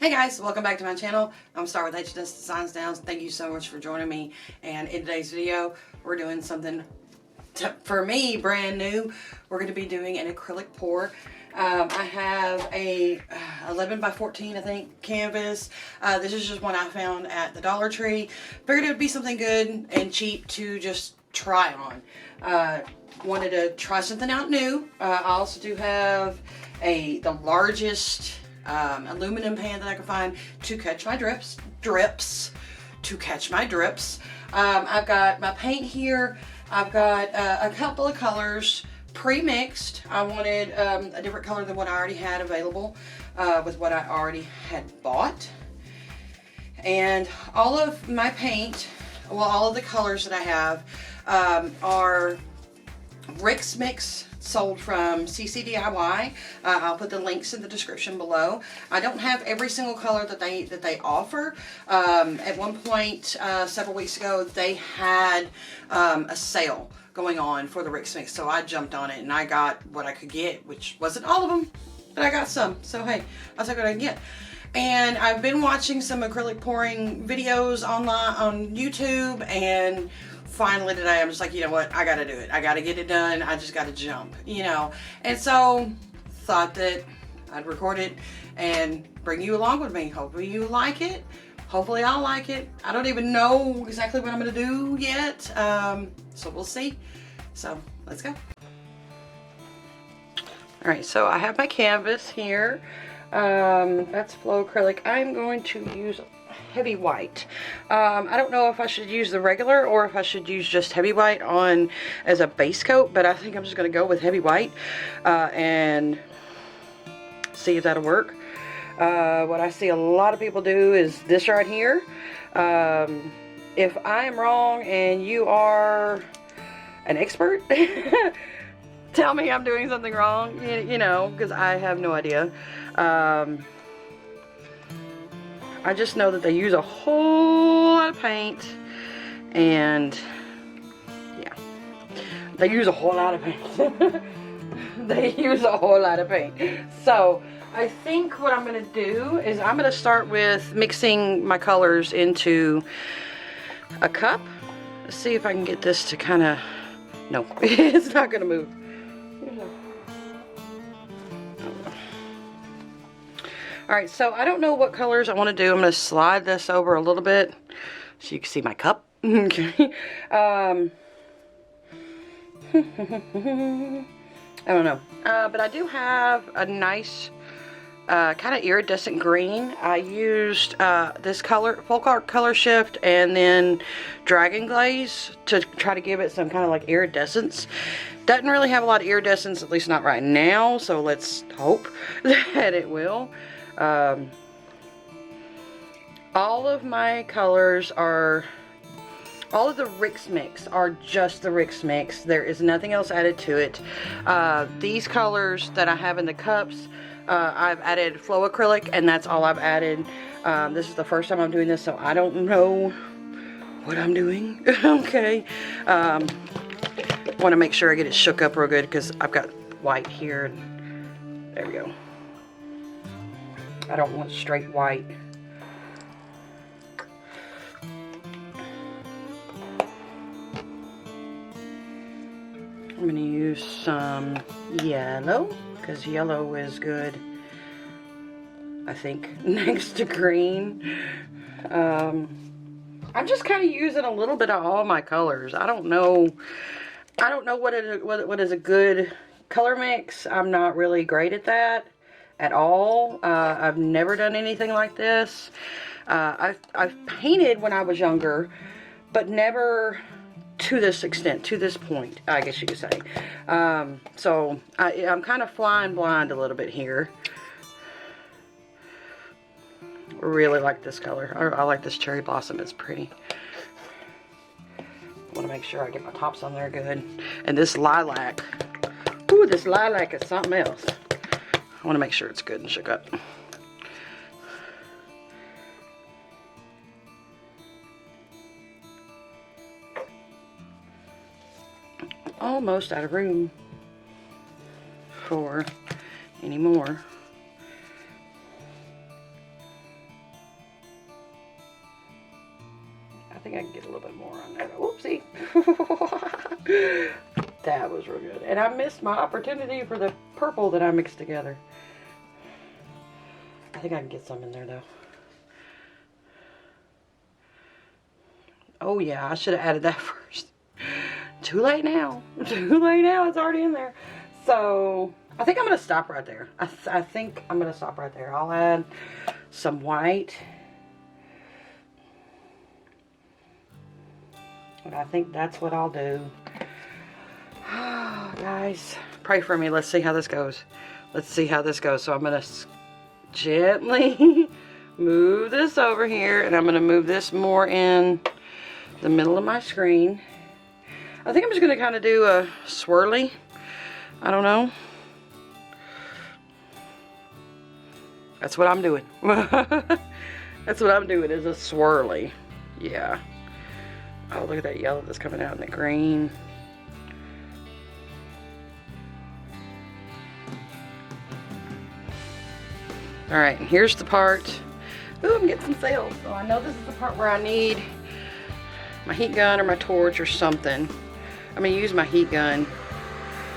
Hey guys, welcome back to my channel. I'm Star with HNS Designs Now. Thank you so much for joining me. And in today's video, we're doing something for me brand new. We're going to be doing an acrylic pour. I have a 11 by 14, I think, canvas. This is just one I found at the Dollar Tree. Figured it would be something good and cheap to just try on. Wanted to try something out new. I also do have the largest aluminum pan that I can find to catch my drips. I've got my paint here. I've got a couple of colors pre-mixed. I wanted a different color than what I already had available with what I already had bought. And all of my paint, well, all of the colors that I have are Rick's Mix, sold from CCDIY. I'll put the links in the description below. I don't have every single color that they offer. At one point, several weeks ago, they had a sale going on for the Rick's Mix, so I jumped on it and I got what I could get, which wasn't all of them, but I got some. So hey, I'll take what I can get. And I've been watching some acrylic pouring videos online on YouTube, and finally today I'm just like, you know what, I gotta do it. I gotta get it done. I just gotta jump, you know. And so thought that I'd record it and bring you along with me. Hopefully you like it. Hopefully I'll like it. I don't even know exactly what I'm gonna do yet. So we'll see. So let's go. All right, so I have my canvas here. That's flow acrylic. I'm going to use heavy white. I don't know if I should use the regular or if I should use just heavy white on as a base coat, but I think I'm just going to go with heavy white and see if that'll work. What I see a lot of people do is this right here. If I am wrong and you are an expert, tell me I'm doing something wrong, you know, because I have no idea. I just know that they use a whole lot of paint, and yeah, they use a whole lot of paint. They use a whole lot of paint. So I think what I'm going to do is I'm going to start with mixing my colors into a cup. Let's see if I can get this to kind of, no, it's not going to move. Alright, so I don't know what colors I want to do. I'm going to slide this over a little bit so you can see my cup. Okay. I don't know. But I do have a nice kind of iridescent green. I used this color, full color shift, and then Dragon Glaze to try to give it some kind of like iridescence. Doesn't really have a lot of iridescence, at least not right now, so let's hope that it will. All of my colors are, all of the Rick's Mix are just the Rick's Mix. There is nothing else added to it. These colors that I have in the cups, I've added flow acrylic, and that's all I've added. This is the first time I'm doing this, so I don't know what I'm doing. Okay. Want to make sure I get it shook up real good because I've got white here. There we go. I don't want straight white. I'm going to use some yellow because yellow is good, I think, next to green. I'm just kind of using a little bit of all my colors. I don't know what is a good color mix. I'm not really great at that at all. I've never done anything like this. I've painted when I was younger, but never to this extent, to this point, I guess you could say. So I'm kind of flying blind a little bit here. Really like this color. I like this cherry blossom. It's pretty. I want to make sure I get my tops on there good. And this lilac. Ooh, this lilac is something else. I want to make sure it's good and shook up. Almost out of room for any more. think I can get a little bit more on that. Oopsie. That was real good. And I missed my opportunity for the purple that I mixed together. I think I can get some in there though. Oh yeah, I should have added that first. Too late now. Too late now. It's already in there. So I think I'm going to stop right there. I think I'm going to stop right there. I'll add some white. And I think that's what I'll do. Guys, pray for me. Let's see how this goes. Let's see how this goes. So I'm going to gently move this over here. And I'm going to move this more in the middle of my screen. I think I'm just going to kind of do a swirly. I don't know. That's what I'm doing. That's what I'm doing, is a swirly. Yeah. Oh, look at that yellow that's coming out in the green. Alright, and here's the part. Ooh, I'm getting some sales. So I know this is the part where I need my heat gun or my torch or something. I'm going to use my heat gun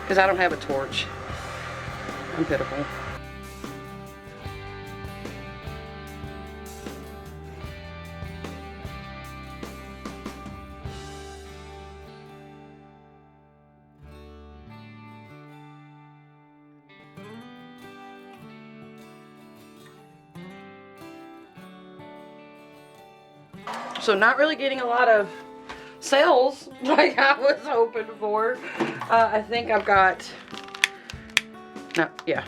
because I don't have a torch. I'm pitiful. So not really getting a lot of sales like I was hoping for. I think I've got, no, yeah.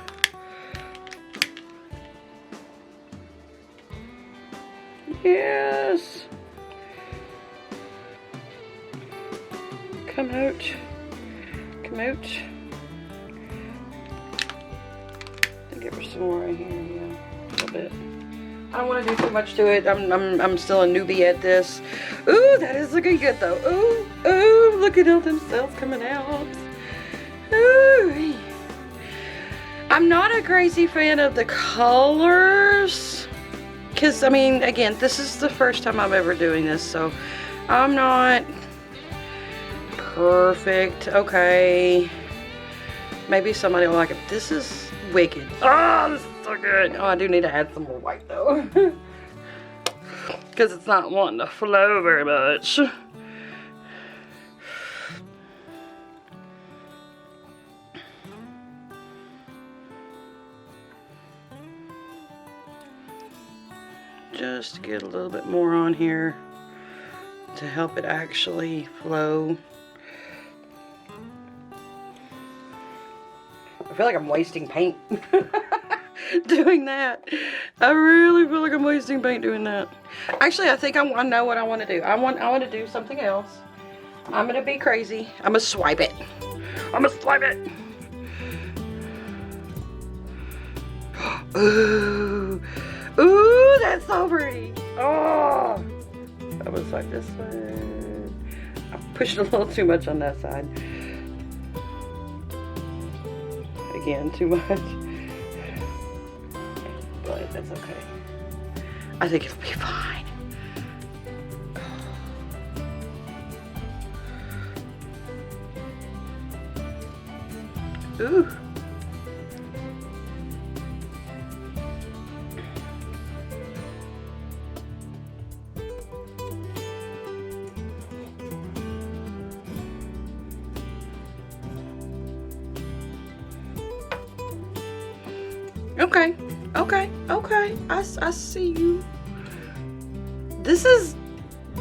Yes. Come out. Come out. I'll give her some more right here, yeah, a little bit. I don't want to do too much to it. I'm still a newbie at this. Ooh, that is looking good though. Ooh, ooh, look at all them cells coming out. Ooh. I'm not a crazy fan of the colors. Because, I mean, again, this is the first time I'm ever doing this. So, I'm not perfect. Okay. Maybe somebody will like it. This is wicked. Oh, this is so good. Oh, I do need to add some more white though. Because it's not wanting to flow very much. Just get a little bit more on here to help it actually flow. I feel like I'm wasting paint doing that. I really feel like I'm wasting paint doing that. Actually, I think I know what I want to do. I want to do something else. I'm gonna be crazy. I'm gonna swipe it. I'm gonna swipe it. Ooh, ooh, that's so pretty. Oh, I was like this side. I pushed a little too much on that side. Again, too much, but that's okay. I think it'll be fine. Ooh. Okay, okay, okay. I see you. This is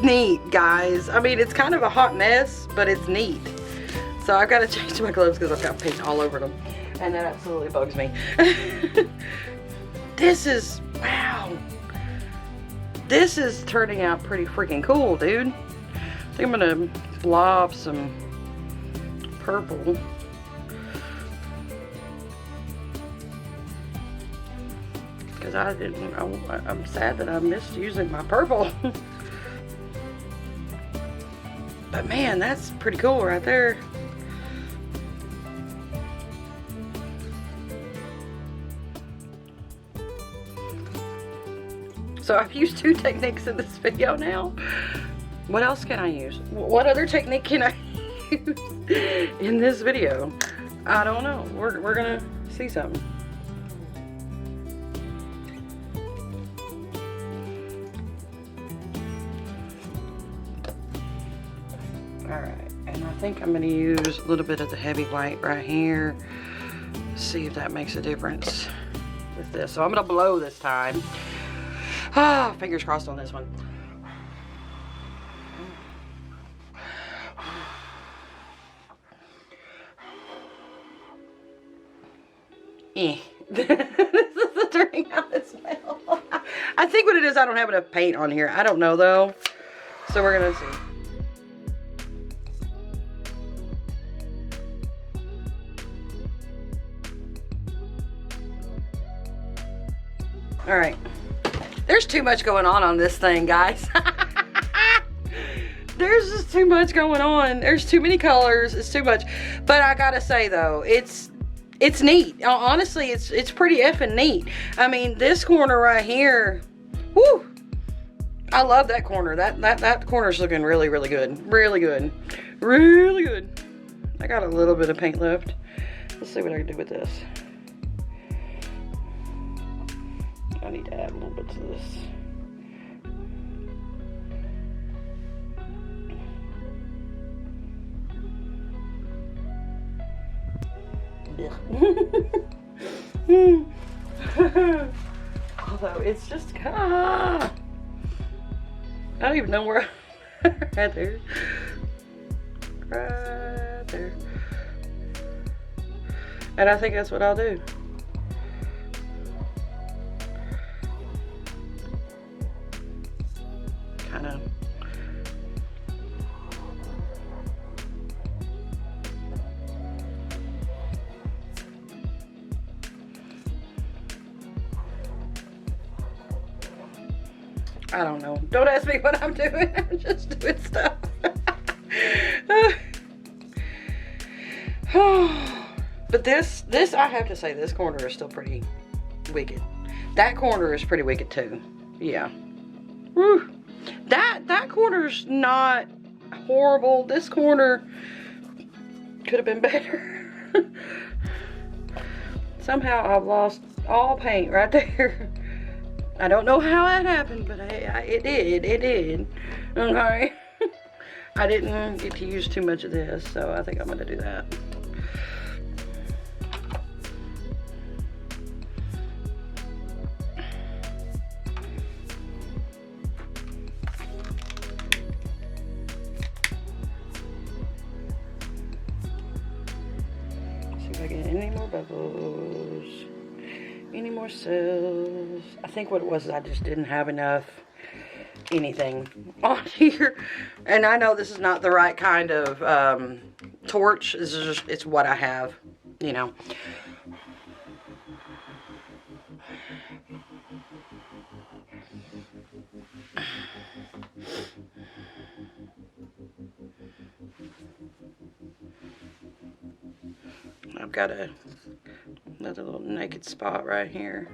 neat, guys. I mean, it's kind of a hot mess, but it's neat. So I've got to change my gloves because I've got paint all over them. And that absolutely bugs me. This is, wow. This is turning out pretty freaking cool, dude. I think I'm going to blob some purple. Because I'm sad that I missed using my purple. But man, that's pretty cool right there. So I've used two techniques in this video now. What else can I use? What other technique can I use in this video? I don't know. We're gonna see something. Alright, and I think I'm gonna use a little bit of the heavy white right here. See if that makes a difference with this. So I'm gonna blow this time. Ah, fingers crossed on this one. This is turning out it smells. I think what it is, I don't have enough paint on here. I don't know though. So we're gonna see. All right. There's too much going on this thing, guys. There's just too much going on. There's too many colors. It's too much. But I gotta say though, it's neat. Honestly, it's pretty effing neat. I mean, this corner right here, whoo! I love that corner. That corner's looking really, really good. Really good. Really good. I got a little bit of paint left. Let's see what I can do with this. I need to add a little bit to this. Although it's just I don't even know where. Right there. Right there. And I think that's what I'll do. Kind of. I don't know. Don't ask me what I'm doing. I'm just doing stuff. But this, I have to say, this corner is still pretty wicked. That corner is pretty wicked too. Yeah. Woo. That corner's not horrible. This corner could have been better. Somehow I've lost all paint right there. I don't know how that happened, but it did. Okay. I didn't get to use too much of this, so I think I'm gonna do that. See if I get any more bubbles. Any more cells. I think what it was is I just didn't have enough anything on here. And I know this is not the right kind of torch. This is just, it's what I have, you know. I've got another little naked spot right here.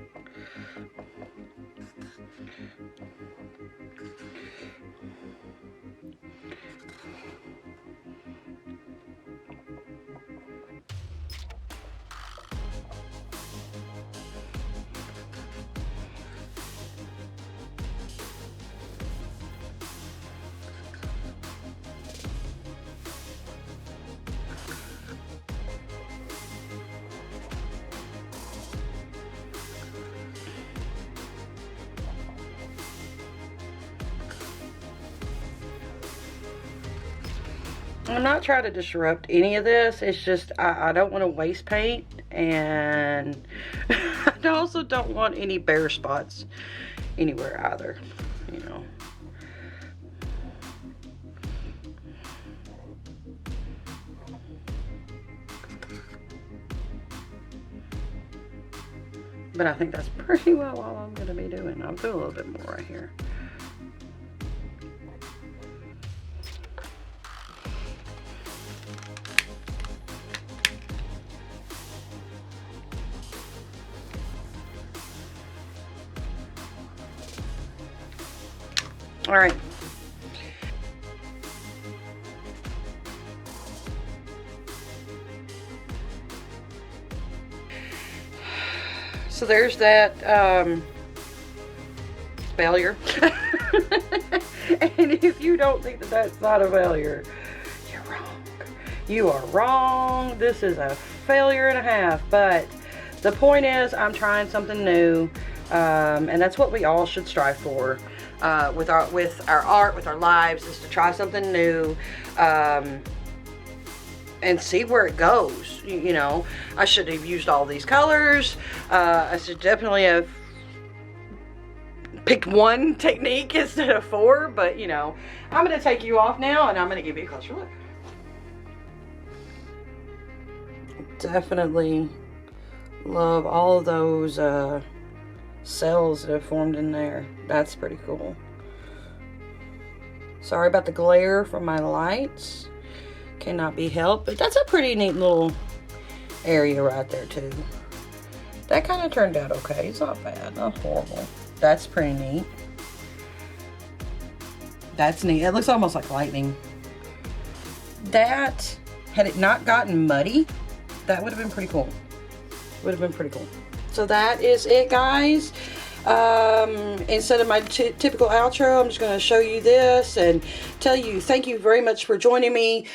I'm not trying to disrupt any of this. It's just I don't want to waste paint, and I also don't want any bare spots anywhere either, you know. But I think that's pretty well all I'm going to be doing. I'll do a little bit more right here. All right. So there's that failure. And if you don't think that that's not a failure, you're wrong. You are wrong. This is a failure and a half. But the point is, I'm trying something new, and that's what we all should strive for with our art, with our lives, is to try something new. And see where it goes. You know, I should have used all these colors. I should definitely have picked one technique instead of 4, but you know, I'm going to take you off now and I'm going to give you a closer look. Definitely love all of those cells that have formed in there. That's pretty cool. Sorry about the glare from my lights. Cannot be helped, but that's a pretty neat little area right there too. That kind of turned out okay. It's not bad, not horrible. That's pretty neat. That's neat. It looks almost like lightning. That, had it not gotten muddy, that would have been pretty cool. Would have been pretty cool. So that is it, guys. Instead of my typical outro, I'm just going to show you this and tell you thank you very much for joining me.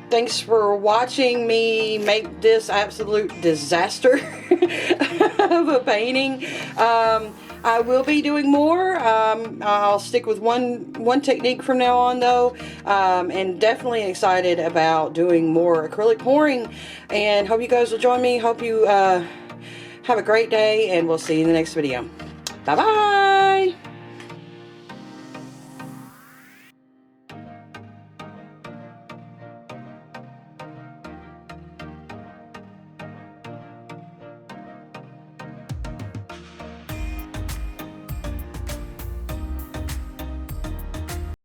Thanks for watching me make this absolute disaster of a painting. I will be doing more. I'll stick with one technique from now on though, and definitely excited about doing more acrylic pouring, and hope you guys will join me. Hope you have a great day, and we'll see you in the next video. Bye bye.